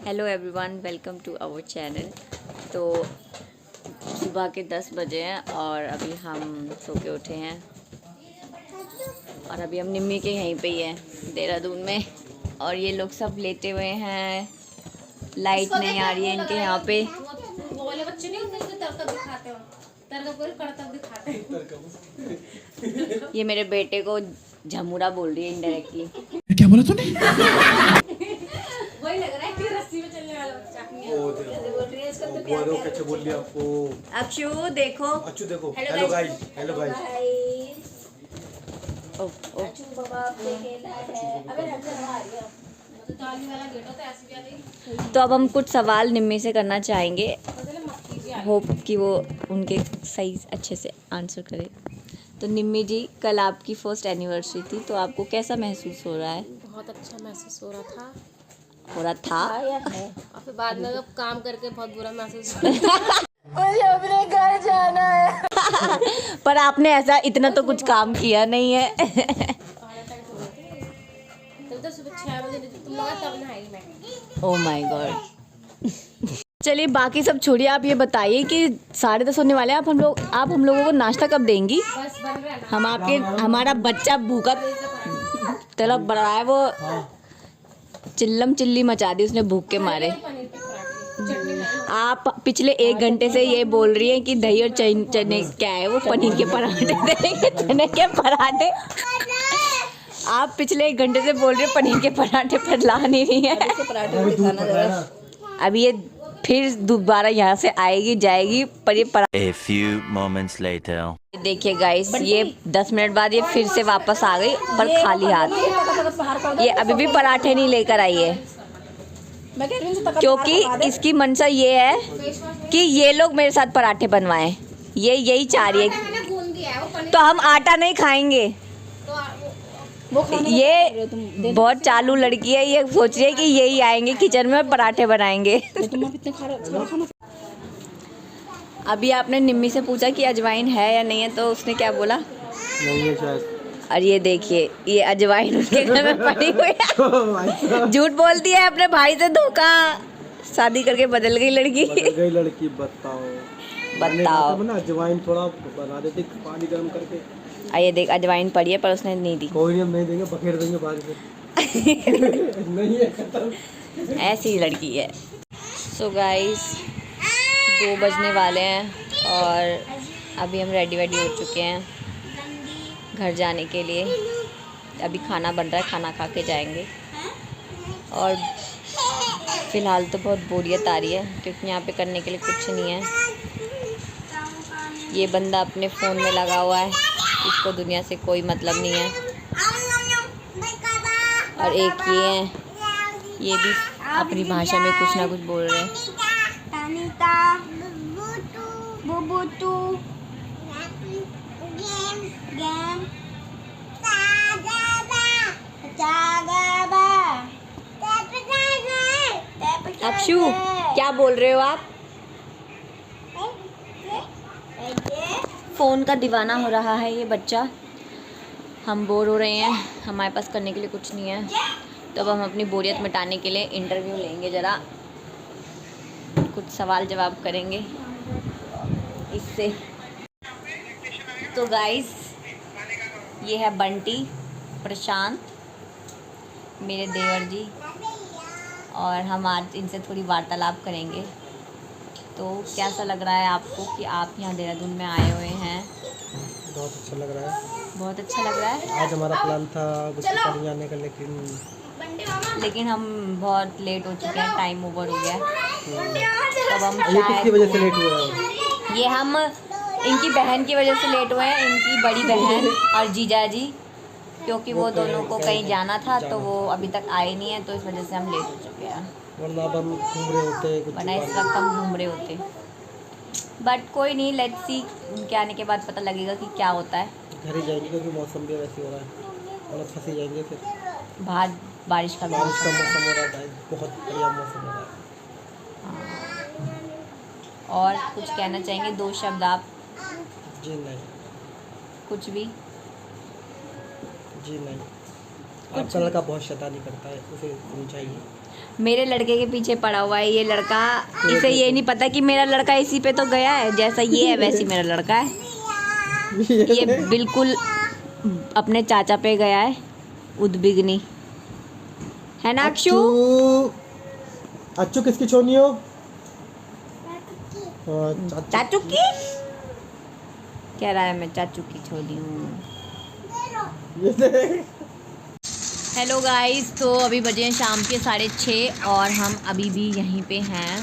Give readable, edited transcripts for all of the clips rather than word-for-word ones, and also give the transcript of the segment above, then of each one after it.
Hello everyone, welcome to our channel. तो सुबह के 10 बजे हैं और अभी हम सो के उठे हैं और अभी हम निम्मी के यहीं पे ही हैं देहरादून में। और ये लोग सब लेटे हुए हैं, लाइट नहीं आ रही है इनके यहाँ पे। वो वाले बच्चे नहीं होते जो तरकब दिखाते हो, तरकब को करतब दिखाते हैं। ये मेरे बेटे को झमूरा बोल रही है इनडायरेक्टली। क्या बोला तूने? वही लग रहा है कि रस्सी में चलने वाला बच्चा। कैसे बोल लिया आपको? अक्षु देखो, अच्छू देखो। Hello guys, hello guys. Akshu बाबा खेला है। अबे रख जा, आ रही है तो ताली वाला गेट होता है ऐसे भी आ रही। तो अब हम कुछ सवाल निम्मी से करना चाहेंगे, मतलब मत कीजिए। होप कि वो उनके सही अच्छे से आंसर करे। तो निम्मी जी, कल आपकी फर्स्ट एनिवर्सरी थी, तो आपको कैसा महसूस हो रहा है? बहुत अच्छा महसूस हो रहा था और फिर बाद में जब काम करके बहुत बुरा महसूस हुआ। मुझे अपने घर जाना है। पर आपने ऐसा इतना तो कुछ काम किया नहीं है। तब तो सुबह 6 बजे तुम लोग तब नहाई मैं। Oh my God. चलिए बाकी सब छोड़िए, आप ये बताइए कि 10:30 होने वाले हैं, आप हम लोगों को नाश्ता कब देंगी? बस बन रहा है ना। हमारा बच्चा भूखा तड़प रहा है, वो चिल्लम चिल्ली मचा दी उसने भूख के मारे। पनीर के पराठे चटनी लाई। आप पिछले 1 घंटे से ये बोल रही हैं कि दही और चने क्या है वो, पनीर के पराठे देंगे, चने के पराठे। आप पिछले 1 घंटे से बोल रहे हैं पनीर के पराठे, पर ला नहीं रही है। अभी ये फिर दोबारा यहाँ से आएगी जाएगी, पर ये A few moments later. देखिए गाइस, ये 10 मिनट बाद ये फिर से वापस आ गई, पर खाली हाथ। ये अभी भी पराठे नहीं लेकर आई है, क्योंकि इसकी मंशा ये है कि ये लोग मेरे साथ पराठे बनवाएं। ये यही चाह रही है। मैंने गूंद दिया है वो पनीर। तो हम आटा नहीं खाएंगे। ये बहुत चालू लड़की है, ये सोच रही है कि यही आएंगे किचन में और पराठे बनाएंगे। अभी आपने निम्मी से पूछा कि अजवाइन है या नहीं है, तो उसने क्या बोला? नहीं है शायद। और ये देखिए, ये अजवाइन उसके घर में पड़ी हुई है। झूठ बोलती है अपने भाई से, धोखा। शादी करके बदल गई लड़की। बदल गई लड़की, बताओ। बताओ। अजवाइन थोड़ा बना देते पानी गर्म करके। ये देख, अजवाइन पड़ी है पर उसने नहीं दी। कोई नहीं, हम नहीं देंगे, बखेर देंगे बाद में। नहीं है, खत्म। ऐसी ही लड़की है। सो गाइस, 2 बजने वाले हैं और अभी हम रेडी हो चुके हैं घर जाने के लिए। अभी खाना बन रहा है, खाना खा के जाएंगे। और फ़िलहाल तो बहुत बोरियत आ रही है, क्योंकि यहाँ पे करने के लिए कुछ नहीं है। ये बंदा अपने फ़ोन में लगा हुआ है, इसको दुनिया से कोई मतलब नहीं है। और एक ये है, ये भी अपनी भाषा में कुछ ना कुछ बोल रहे हैं। अक्षु, क्या बोल रहे हो आप? फ़ोन का दीवाना हो रहा है ये बच्चा। हम बोर हो रहे हैं, हमारे पास करने के लिए कुछ नहीं है, तो अब हम अपनी बोरियत मिटाने के लिए इंटरव्यू लेंगे। ज़रा कुछ सवाल जवाब करेंगे इससे। तो गाइस, ये है बंटी, प्रशांत, मेरे देवर जी, और हम आज इनसे थोड़ी वार्तालाप करेंगे। तो कैसा लग रहा है आपको कि आप यहाँ देहरादून में आए हुए हैं? बहुत अच्छा लग रहा है। बहुत अच्छा लग रहा है। आज हमारा प्लान था गुस्सा जाने का, लेकिन हम बहुत लेट हो चुके हैं, टाइम ओवर हो गया। तब हम ये किसकी वजह से लेट हुआ है? ये हम इनकी बहन की वजह से लेट हुए हैं, इनकी बड़ी बहन और जीजा जी, क्योंकि वो दोनों को कहीं जाना था, तो वो अभी तक आए नहीं है, तो इस वजह से हम लेट हो चुके हैं। वरना अब हम घूम रहे होते कुछ। वरना इस वक्त हम घूम रहे होते, बट कोई नहीं, लेट्स सी। उनके आने के बाद पता लगेगा कि क्या होता है। घर ही जाएंगे, क्योंकि मौसम भी वैसे हो रहा है, और फंसे जाएंगे फिर। बाहर बारिश का मौसम हो मौसम रहा है, बहुत बढ़िया मौसम हो रहा है। और कुछ कहना चाहेंगे? 2 शब्द आप? जी नहीं, कुछ भी? जी नहीं। आपका लड़का बहुत शैतानी करता है, उसे समझाइए। मेरे लड़के के पीछे पड़ा हुआ है ये लड़का, इसे ये नहीं पता कि मेरा लड़का इसी पे तो गया है, जैसा ये है वैसे मेरा लड़का है। ये बिल्कुल अपने चाचा पे गया है, उद्विग्नी है ना अक्षु? अच्छू किसकी छोनी हो? चाचू की कह रहा है, मैं चाचू की छोरी हूँ। हेलो गाइस, तो अभी बजे हैं शाम के 6:30 और हम अभी भी यहीं पे हैं।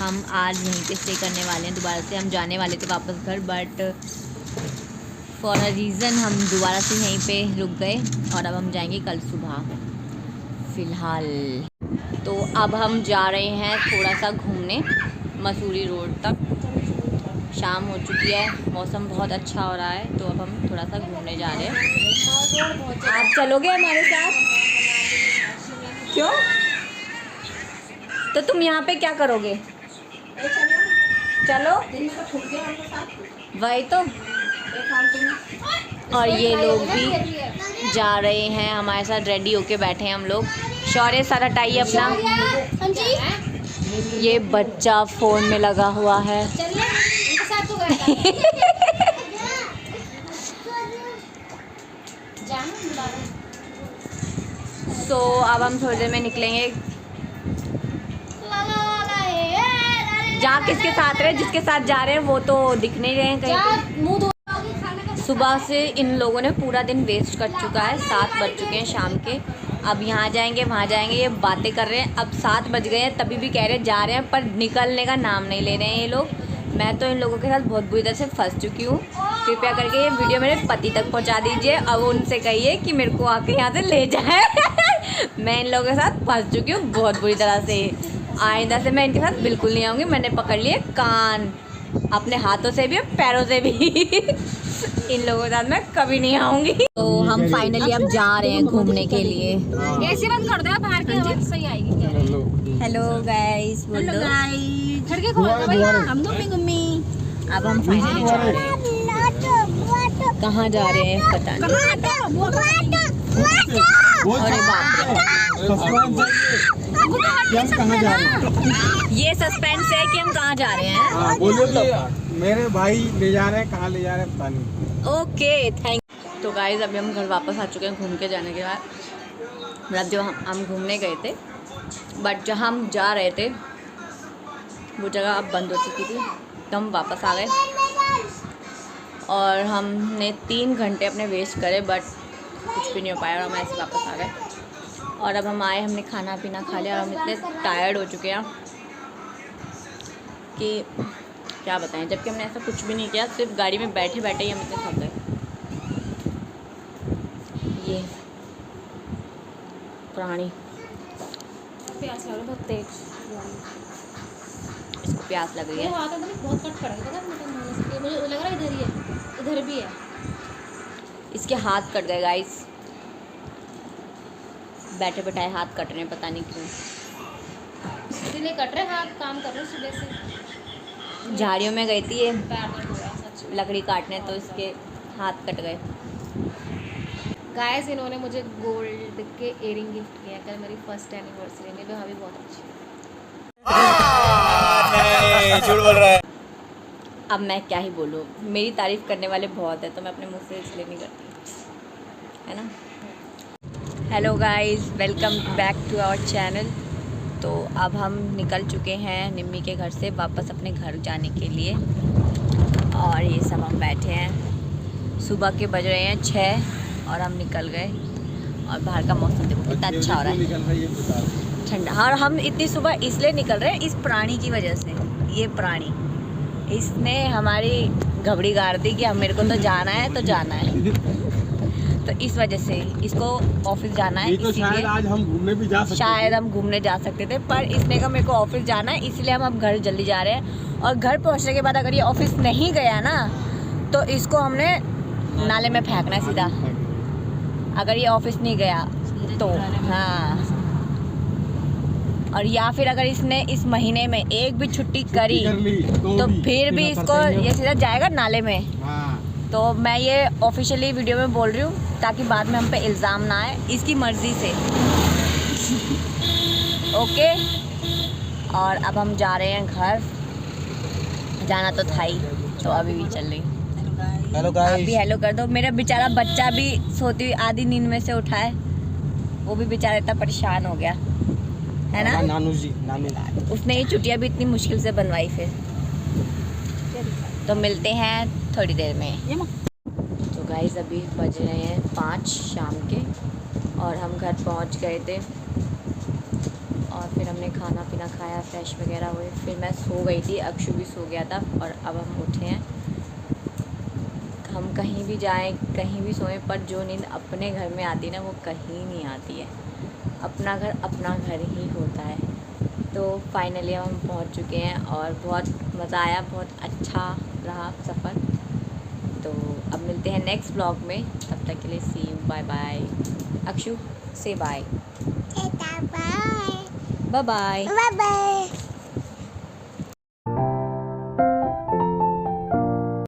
हम आज यहीं पे स्टे करने वाले हैं। दोबारा से हम जाने वाले थे वापस घर, बट फॉर अ रीज़न हम दोबारा से यहीं पे रुक गए और अब हम जाएंगे कल सुबह फ़िलहाल। तो अब हम जा रहे हैं थोड़ा सा घूमने मसूरी रोड तक। शाम हो चुकी है, मौसम बहुत अच्छा हो रहा है, तो अब हम थोड़ा सा घूमने जा रहे हैं। आप चलोगे हमारे साथ? क्यों? तो तुम यहाँ पे क्या करोगे? चलो वही तो। और ये लोग भी जा रहे हैं हमारे साथ, रेडी होके बैठे हैं हम लोग। शौर्य सर हटाइए अपना, ये बच्चा फ़ोन में लगा हुआ है। सो अब हम थोड़ी देर में निकलेंगे। जहाँ किसके साथ रहे, जिसके साथ जा रहे हैं वो तो दिख नहीं रहे हैं कहीं पे। सुबह से इन लोगों ने पूरा दिन वेस्ट कर चुका है, 7 बज चुके हैं शाम के। अब यहाँ जाएंगे वहाँ जाएंगे, ये बातें कर रहे हैं। अब 7 बज गए हैं, तभी भी कह रहे हैं जा रहे हैं, पर निकलने का नाम नहीं ले रहे हैं ये लोग। मैं तो इन लोगों के साथ बहुत बुरी तरह से फंस चुकी हूँ। कृपया करके ये वीडियो मेरे पति तक पहुँचा दीजिए। अब उनसे कहिए कि मेरे को आके यहाँ से ले जाए। मैं इन लोगों के साथ फंस चुकी हूँ बहुत बुरी तरह से। आइंदा से मैं इनके साथ बिल्कुल नहीं आऊँगी। मैंने पकड़ लिए कान अपने हाथों से भी और पैरों से भी। इन लोगों के साथ मैं कभी नहीं आऊँगी। तो हम फाइनली अब जा रहे हैं घूमने के लिए। ऐसे बंद कर दो, बाहर की आवाज सही आएगी। हेलो गाइस, बोलो खिड़की खोल दो भाई, हम घूमी। अब हम फाइनली जा रहे हैं। कहाँ जा रहे हैं पता नहीं। अरे बाप रे, ये सस्पेंस है कि हम कहाँ जा रहे हैं। बोलिए तो। मेरे भाई ले जा रहे हैं, कहाँ ले जा रहे हैं पता नहीं। Okay thank. तो गाइस अभी हम घर वापस आ चुके हैं घूम के जाने के बाद। मतलब जो हम घूमने गए थे, बट जहाँ हम जा रहे थे वो जगह अब बंद हो चुकी थी, तो हम वापस आ गए। और हमने 3 घंटे अपने वेस्ट करे, बट कुछ भी नहीं हो पाया और हम ऐसे वापस आ गए। और अब हम आए, हमने खाना पीना खा लिया और हम इतने टायर्ड हो चुके हैं कि क्या बताएं। जबकि हमने ऐसा कुछ भी नहीं किया, सिर्फ गाड़ी में बैठे बैठे ही हम इतने थक गए। ये प्राणी प्यास लग रहा है बहुत तेज, इसको प्यास लग रही है। हाथ में बहुत कट पड़ा है, पता है मुझे लग रहा है इधर ही है, इधर भी है। इसके हाथ कट गए गाइस, बैठे बैठाए हाथ कट रहे हैं, पता नहीं क्यों। इसीलिए कट रहे हाथ, काम कर रहे हैं सुबह से। झाड़ियों में गई थी ये पैर दर्द हो रहा है सच में। लकड़ी काटने, तो इसके हाथ कट गए। गाइस इन्होंने मुझे गोल्ड के इयरिंग गिफ्ट किया, कल मेरी फर्स्ट एनिवर्सरी में। भाभी बहुत अच्छी है। झूठ बोल रहा है। अब मैं क्या ही बोलूँ, मेरी तारीफ़ करने वाले बहुत है, तो मैं अपने मुँह से इसलिए नहीं करती, है ना। Hello guys, welcome back to our channel. तो अब हम निकल चुके हैं निम्मी के घर से वापस अपने घर जाने के लिए। और ये सब हम बैठे हैं, सुबह के बज रहे हैं 6 और हम निकल गए। और बाहर का मौसम देखो कितना अच्छा हो रहा है, ठंडा। और हम इतनी सुबह इसलिए निकल रहे हैं, इस प्राणी की वजह से। ये प्राणी, इसने हमारी घबड़ी गाड़ दी कि हम मेरे को तो जाना है तो जाना है। तो इस वजह से इसको ऑफिस जाना है, तो शायद आज हम घूमने भी जा सकते थे। शायद हम घूमने जा सकते थे, पर इसने कहा मेरे को ऑफिस जाना है, इसलिए हम अब घर जल्दी जा रहे हैं। और घर पहुंचने के बाद अगर ये ऑफिस नहीं गया ना, तो इसको हमने नाले में फेंकना है सीधा। अगर ये ऑफिस नहीं गया तो हाँ। और या फिर अगर इसने इस महीने में एक भी छुट्टी करी तो फिर भी इसको ये सीधा जाएगा नाले में। हाँ। तो मैं ये ऑफिशियली वीडियो में बोल रही हूँ ताकि बाद में हम पे इल्ज़ाम ना आए, इसकी मर्ज़ी से। ओके, और अब हम जा रहे हैं घर, जाना तो था ही, तो अभी भी चल रही। हेलो आप गाइस। भी हेलो कर दो। मेरा बेचारा बच्चा भी सोती हुई आधी नींद में से उठा है, वो भी बेचारा इतना परेशान हो गया है ना। नानू जी, नानू। उसने ये छुट्टियाँ भी इतनी मुश्किल से बनवाई फिर। तो मिलते हैं थोड़ी देर में। तो गाइस अभी बज रहे हैं 5 शाम के और हम घर पहुंच गए थे और फिर हमने खाना पीना खाया, फ्रेश वगैरह हुए, फिर मैं सो गई थी, अक्षु भी सो गया था और अब हम उठे हैं। हम कहीं भी जाएं, कहीं भी सोएं, पर जो नींद अपने घर में आती है ना वो कहीं नहीं आती है। अपना घर ही होता है। तो फाइनली हम पहुंच चुके हैं और बहुत मज़ा आया, बहुत अच्छा रहा सफ़र। तो अब मिलते हैं नेक्स्ट ब्लॉग में, तब तक के लिए सी यू, बाय बाय। अक्षु से बाय। Bye bye.